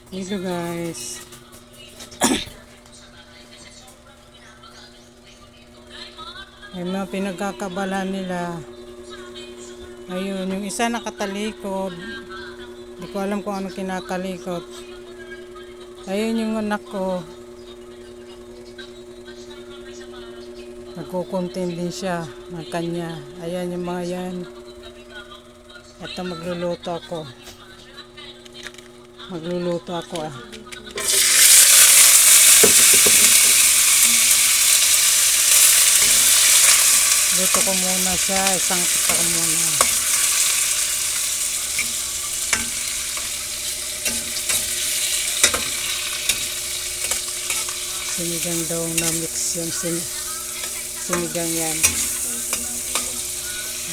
Dito guys. Yung mga pinagkakabalan nila. Ayun, yung isa nakatalikod. Hindi ko alam kung ano kinakalikot. Ayun yung anak ko. Nagkukontent din siya ng kanya. Ayan yung mga yan. Ito magluluto ako. Magluluto ako ah. Luto ko muna siya. Isang kita ko muna. Sinigang daw na mix yung sinigang yan.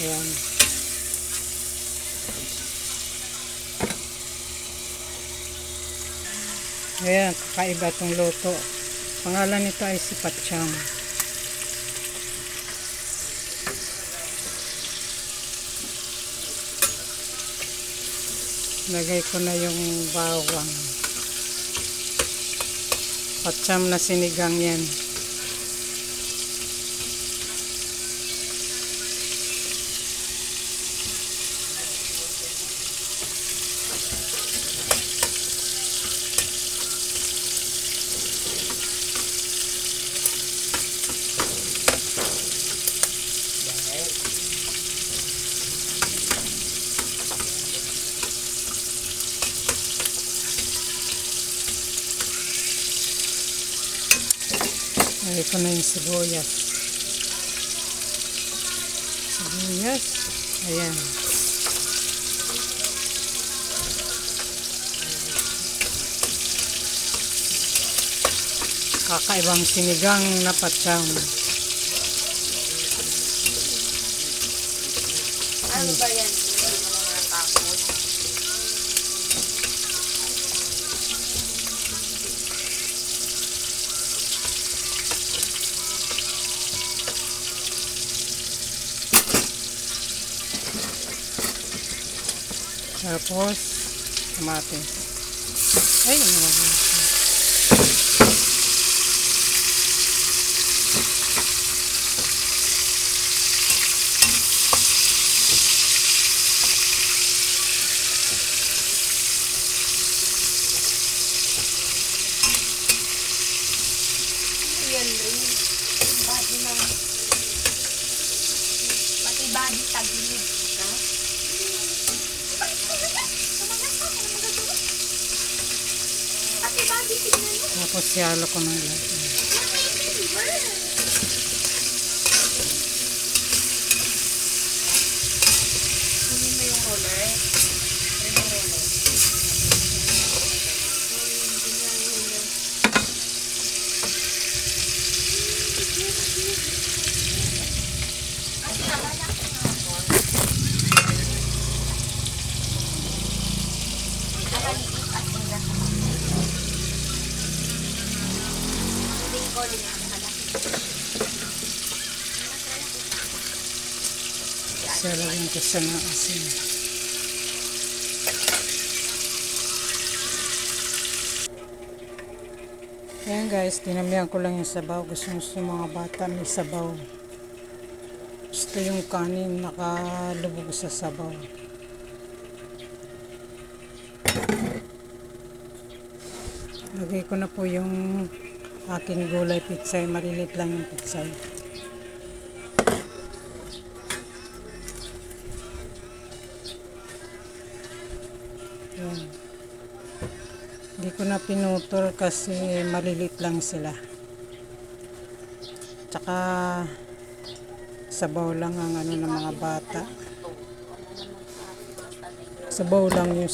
Ayan. Ayan, kakaiba itong luto. Pangalan nito ay si Patsyam. Lagay ko na yung bawang. Patsyam na sinigang yan. Lagay ko na yung sibuyas. Sibuyas. Ayan. Kakaibang sinigang na patsyam. Ano ba yan? Tapos, kamatis. Ay, ano. Yan rin. Body ng... Pati body tagilid. Ha? Pati body tignan mo. Tapos, siyalo ko ng lahat. Kunin mo yung roller. Siyalagin ko siya ng asin. Ayan guys, dinamihan ko lang yung sabaw. Gusto yung mga bata may sabaw. Gusto yung kanin nakalubog sa sabaw. Lagay ko na po yung aking gulay pitsay. Malilit lang yung pitsay. Ayan. Hindi ko na pinutol kasi malilit lang sila. Tsaka sabaw lang ang ano ng mga bata. Sabaw lang yung...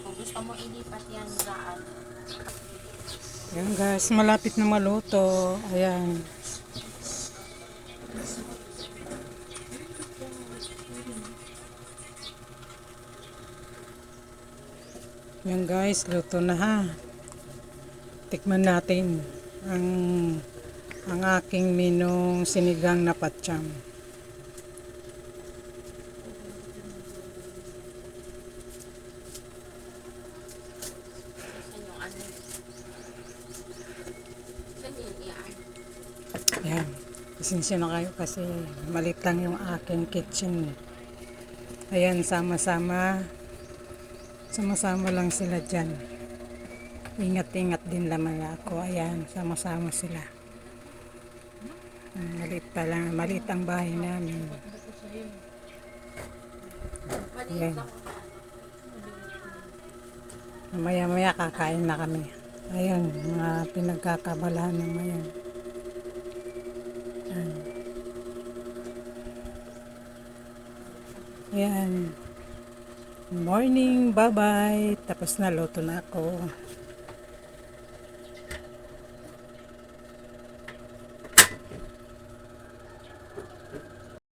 Kung gusto mo ilipat yan saan? Ayan guys, malapit na maluto. Ayan. Ayan guys, luto na ha. Tikman natin ang aking minong sinigang na patsyam. Pasensya na kayo kasi malit lang yung aking kitchen. Ayan, sama-sama. Sama-sama lang sila dyan. Ingat-ingat din naman ako. Ayan, sama-sama sila. Maliit pa lang. Maliit ang bahay namin. Ayan. Maya-maya kakain na kami. Ayan, mga pinagkakabalahan naman yan. Ayan. Morning, bye-bye. Tapos na, luto na ako.